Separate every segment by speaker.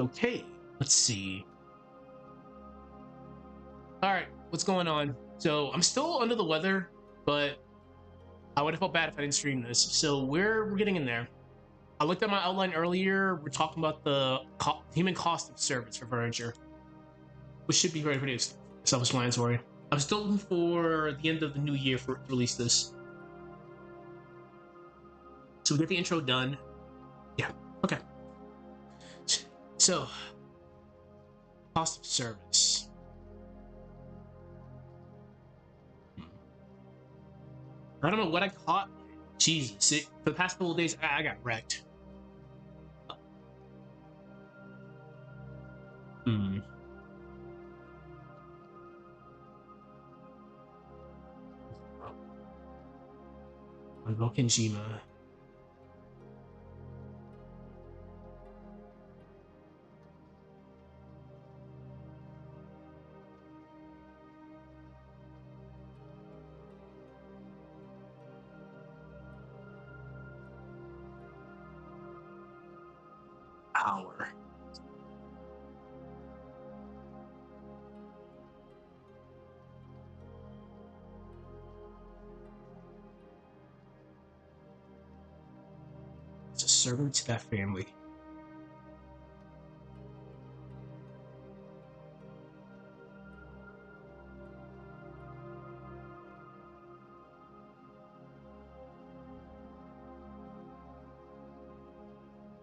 Speaker 1: Okay, let's see. All right, what's going on? So I'm still under the weather, but I would have felt bad if I didn't stream this. So we're getting in there. I looked at my outline earlier. We're talking about the human cost of service for furniture, which should be very pretty self-explanatory. I'm still looking for the end of the new year to release this. So we get the intro done. Yeah, okay. So, cost of service. I don't know what I caught. Jesus, for the past couple of days, I got wrecked. Hmm. Genjima. Power. It's a servant to that family.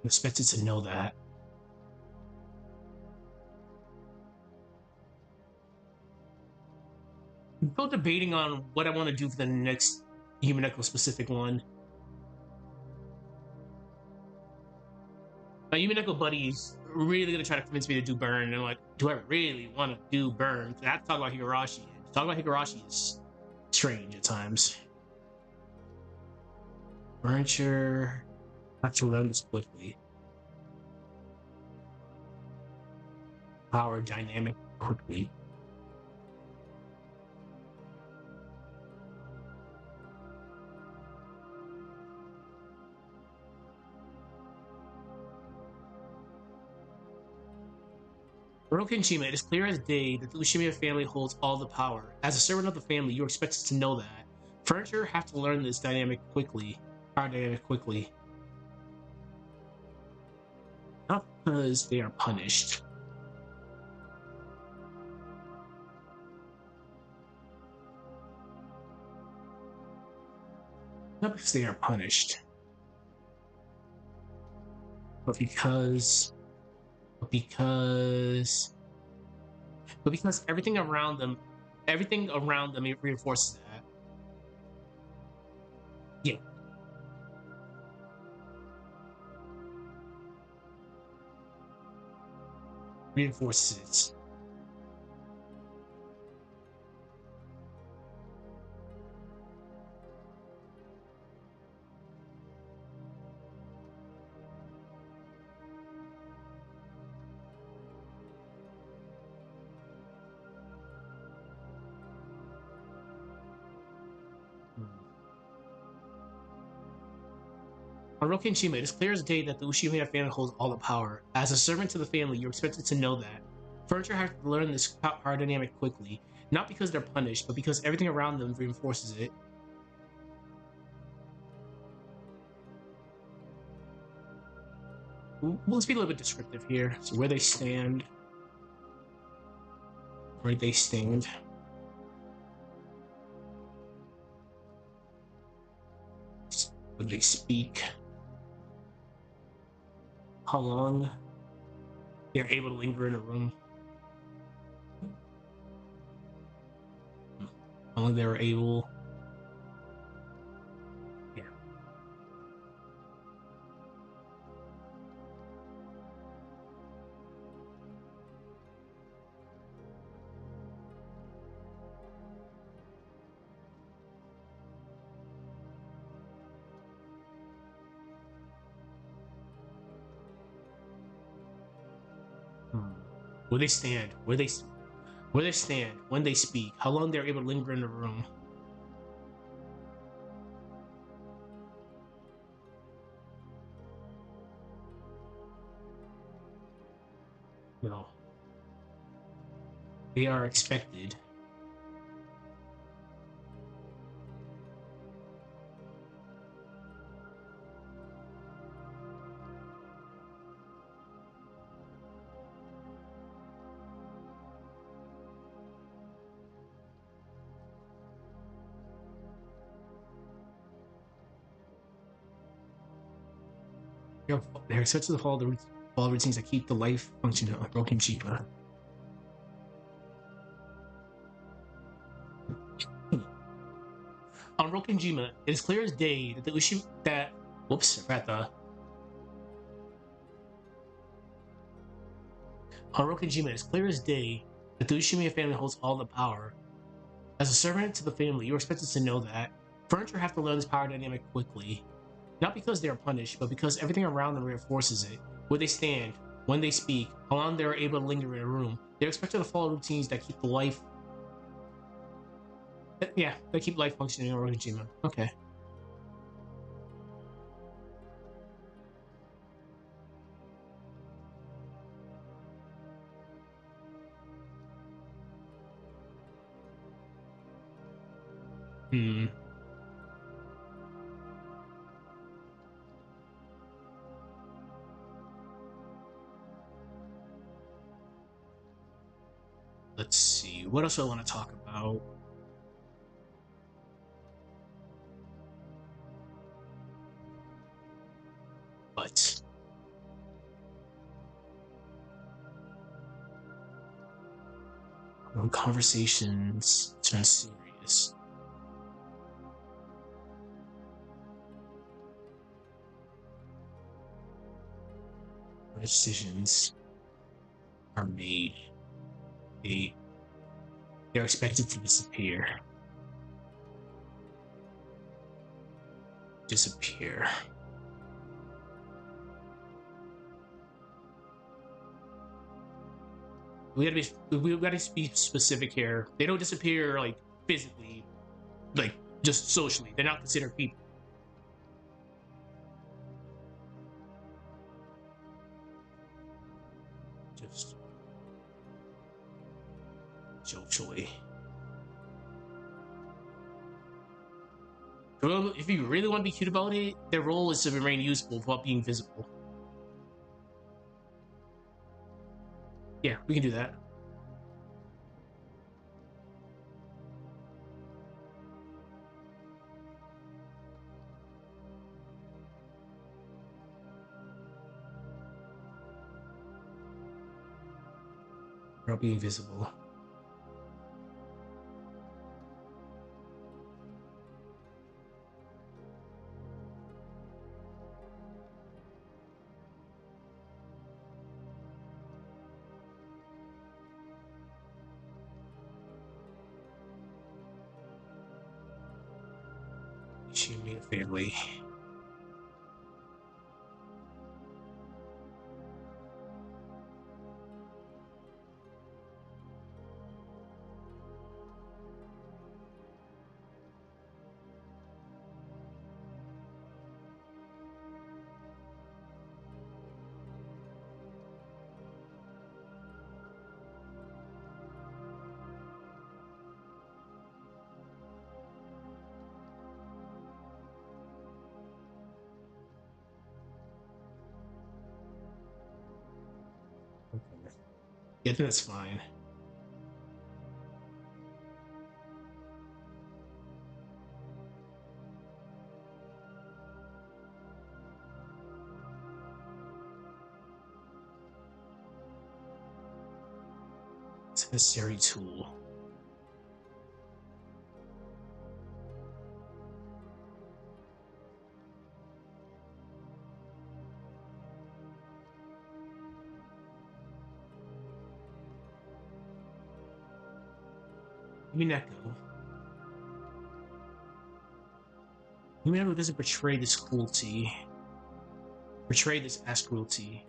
Speaker 1: I'm expected to know that. I'm still debating on what I want to do for the next Umineko specific one. My Umineko buddies really gonna try to convince me to do burn, and I'm like, do I really want to do burn? I have to talk about Higurashi. To talk about Higurashi is strange at times. Furniture. Have to learn this quickly. Power dynamic quickly. Kenshima, it is clear as day that the Ushiromiya family holds all the power. As a servant of the family, you are expected to know that. Furniture have to learn this dynamic quickly. Power dynamic quickly. Not because they are punished. Not because they are punished. But because everything around them reinforces that. Yeah. Reinforces it. On Rokenshima, it is clear as day that the Ushiromiya family holds all the power. As a servant to the family, you're expected to know that. Furniture have to learn this power dynamic quickly, not because they're punished, but because everything around them reinforces it. Let's be a little bit descriptive here. So where they stand. Where they stand. When they speak. How long they're able to linger in a room. How long they were able. Yeah. Where they stand. Where they stand when they speak. How long they're able to linger in the room. No, they are expected. They're expected to follow the routines that keep the life functioning on Broken Chiba. On Rokenjima, it is clear as day that the issue that whoops, I forgot the on Rokenjima, it is clear as day that the Ushiromiya family holds all the power. As a servant to the family, you are expected to know that. Furniture have to learn this power dynamic quickly. Not because they are punished, but because everything around them reinforces it. Where they stand, when they speak, how long they are able to linger in a room. They're expected to follow routines that keep the life yeah, they keep life functioning on Rokenjima. Okay. Hmm. Let's see. What else do I want to talk about? But conversations turn serious. Decisions are made. They're expected to disappear. Disappear. We gotta be specific here. They don't disappear like physically, like just socially. They're not considered people. Just socially. If you really want to be cute about it, their role is to remain useful without being visible. Yeah, we can do that. Without being visible. Ushimiya family. Okay. Yeah, that's fine. It's a necessary tool. Umineko. Umineko doesn't portray this cruelty. Portray this as cruelty.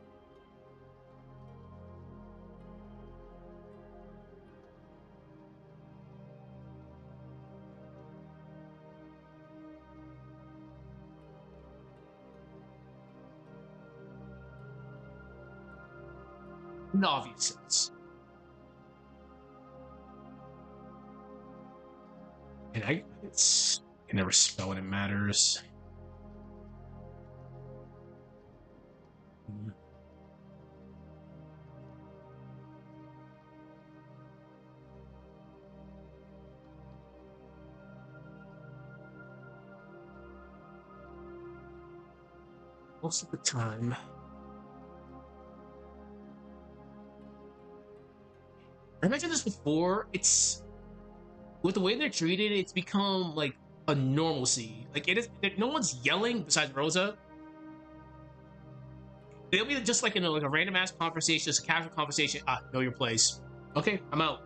Speaker 1: in the obvious sense. And I can never spell when it matters. Most of the time. I mentioned this before. It's with the way they're treated, it's become like a normalcy. Like it is, no one's yelling besides Rosa. They'll be just like in like a random ass conversation, just a casual conversation. Ah, know your place. Okay, I'm out.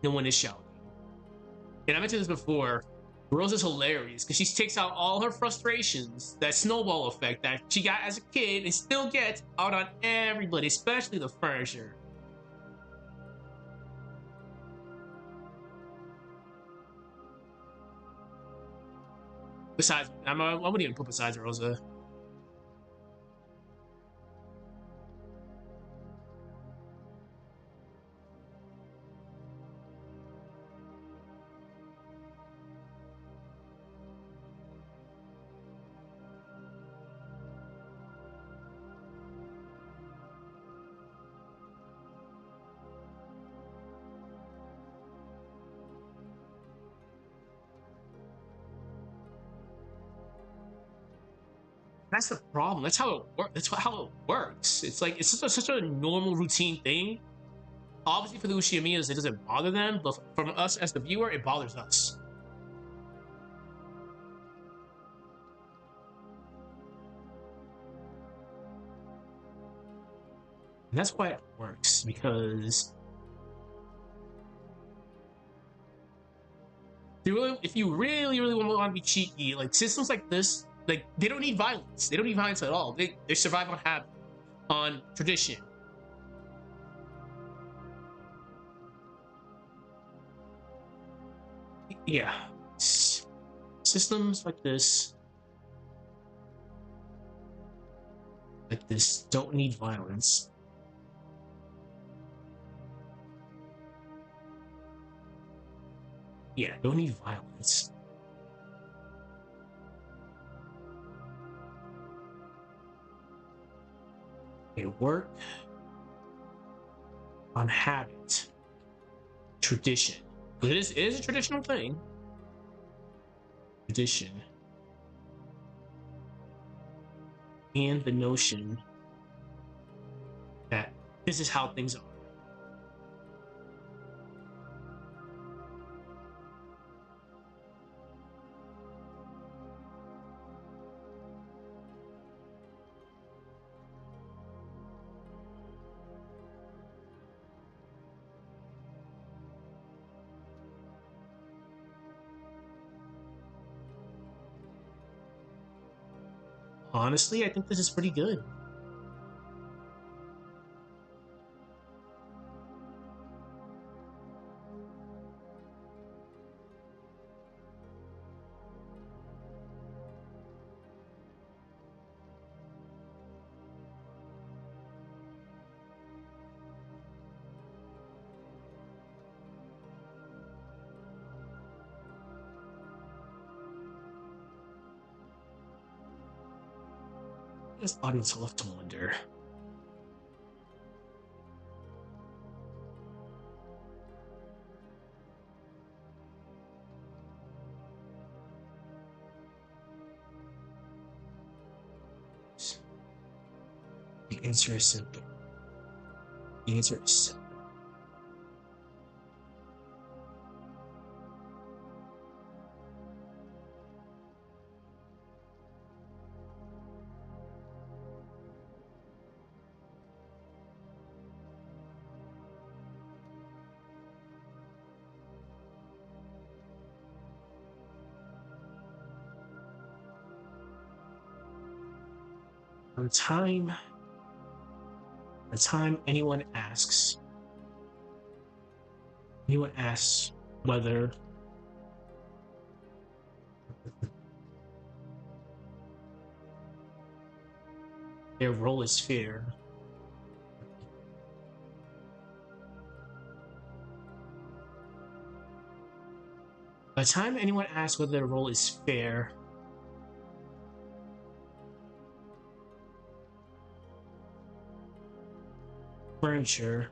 Speaker 1: No one is shouting. And I mentioned this before. Rosa's hilarious because she takes out all her frustrations, that snowball effect that she got as a kid, and still gets out on everybody, especially the furniture. Besides, I wouldn't even put besides Rosa. That's the problem. That's how it works. How it works. It's like it's such a normal routine thing. Obviously, for the Ushiromiyas, it doesn't bother them, but from us as the viewer, it bothers us. And that's why it works, because if you really want to be cheeky, like systems like this, like they don't need violence. They don't need violence at all. They survive on habit, on tradition. Yeah, systems like this don't need violence. Yeah, don't need violence. They work on habit, tradition. It is a traditional thing. Tradition. And the notion that this is how things are. Honestly, I think this is pretty good. This audience will have to wonder. The answer is simple. The answer is simple. The time anyone asks whether Their role is fair. By the time anyone asks whether their role is fair, furniture.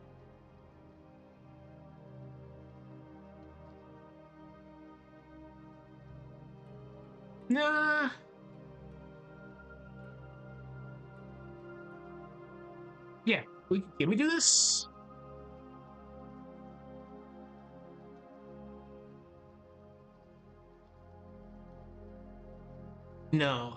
Speaker 1: Nah. Yeah, can we do this? No.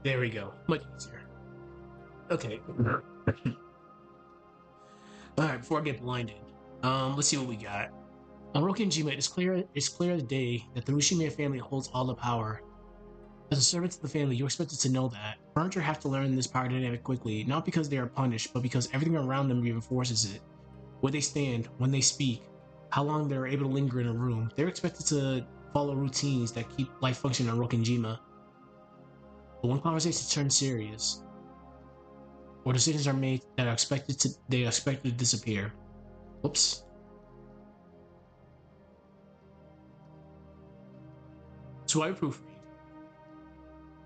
Speaker 1: There we go. Much easier. Okay. Alright, before I get blinded. Let's see what we got. On Rokinjima, it's clear as day that the Ushiromiya family holds all the power. As a servant to the family, you're expected to know that. Furniture have to learn this power dynamic quickly, not because they are punished, but because everything around them reinforces it. Where they stand, when they speak, how long they're able to linger in a room. They're expected to follow routines that keep life functioning on Rokinjima. But when conversations turn serious, or decisions are made that are expected to disappear. Whoops. So I proofread.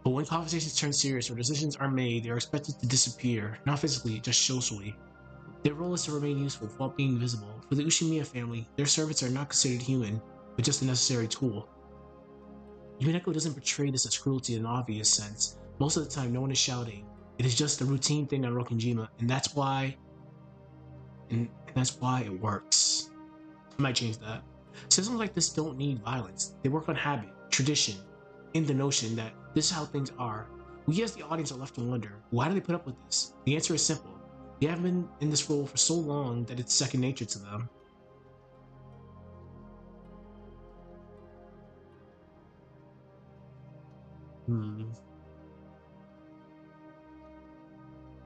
Speaker 1: But when conversations turn serious or decisions are made, they are expected to disappear, not physically, just socially. Their role is to remain useful while being visible. For the Ushimiya family, their servants are not considered human, but just a necessary tool. Umineko doesn't portray this as cruelty in an obvious sense. Most of the time, no one is shouting. It is just a routine thing on Rokinjima, and that's why it works. I might change that. Systems like this don't need violence. They work on habit, tradition, and the notion that this is how things are. We as the audience are left to wonder, why do they put up with this? The answer is simple. They have been in this role for so long that it's second nature to them.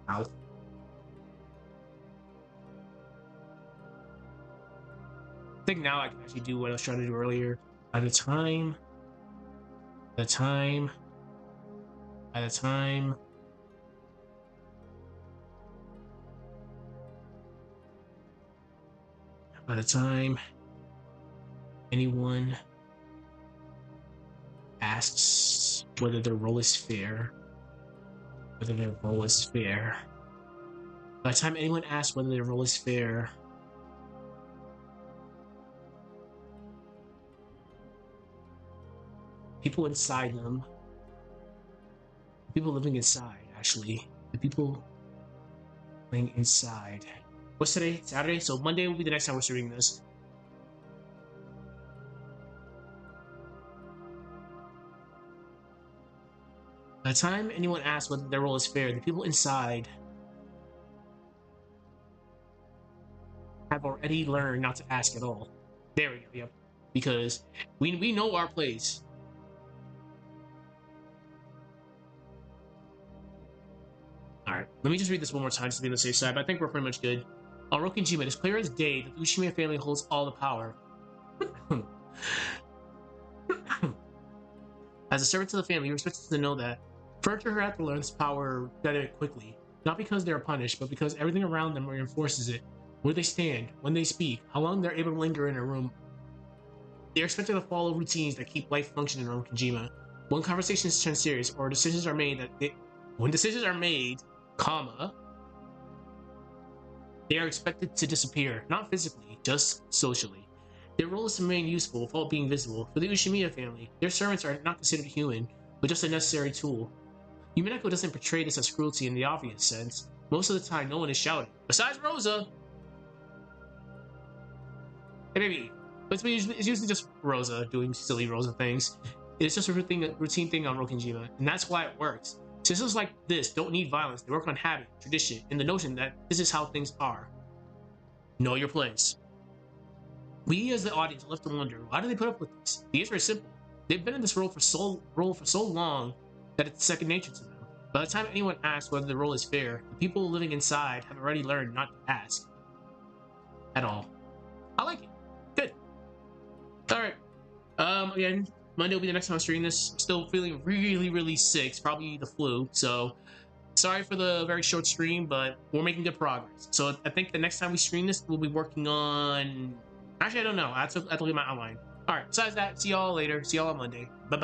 Speaker 1: Ow. I think now I can actually do what I was trying to do earlier. By the time, by the time anyone asks whether their role is fair, by the time anyone asks whether their role is fair, people inside them, people living inside, actually, the people living inside. What's today? Saturday? So Monday will be the next time we're shooting this. By the time anyone asks whether their role is fair, the people inside have already learned not to ask at all. There we go, yep. Because we know our place. Alright, let me just read this one more time to be on the safe side, but I think we're pretty much good. On Rokinjima, it is clear as day that the Ushimiya family holds all the power. As a servant to the family, you're expected to know that. Furniture have to learn this power dynamic quickly, not because they are punished, but because everything around them reinforces it. Where they stand, when they speak, how long they're able to linger in a room. They are expected to follow routines that keep life functioning on Kojima. When conversations turn serious or decisions are made comma, they are expected to disappear, not physically, just socially. Their role is to remain useful without being visible. For the Ushimiya family, their servants are not considered human, but just a necessary tool. Umineko doesn't portray this as cruelty in the obvious sense. Most of the time, no one is shouting. Besides Rosa! Hey, baby. It's usually just Rosa doing silly Rosa things. It's just a routine thing on Rokenjima, and that's why it works. Systems like this don't need violence. They work on habit, tradition, and the notion that this is how things are. Know your place. We as the audience are left to wonder, why do they put up with this? The answer is simple. They've been in this role for so long that it's second nature to them. By the time anyone asks whether the role is fair, the people living inside have already learned not to ask. At all. I like it. Good. Alright. Again, Monday will be the next time I stream this. I'm still feeling really sick. It's probably the flu, so sorry for the very short stream, but we're making good progress. So I think the next time we stream this, we'll be working on... Actually, I don't know. I have to look at my outline. Alright, besides that, see y'all later. See y'all on Monday. Bye-bye.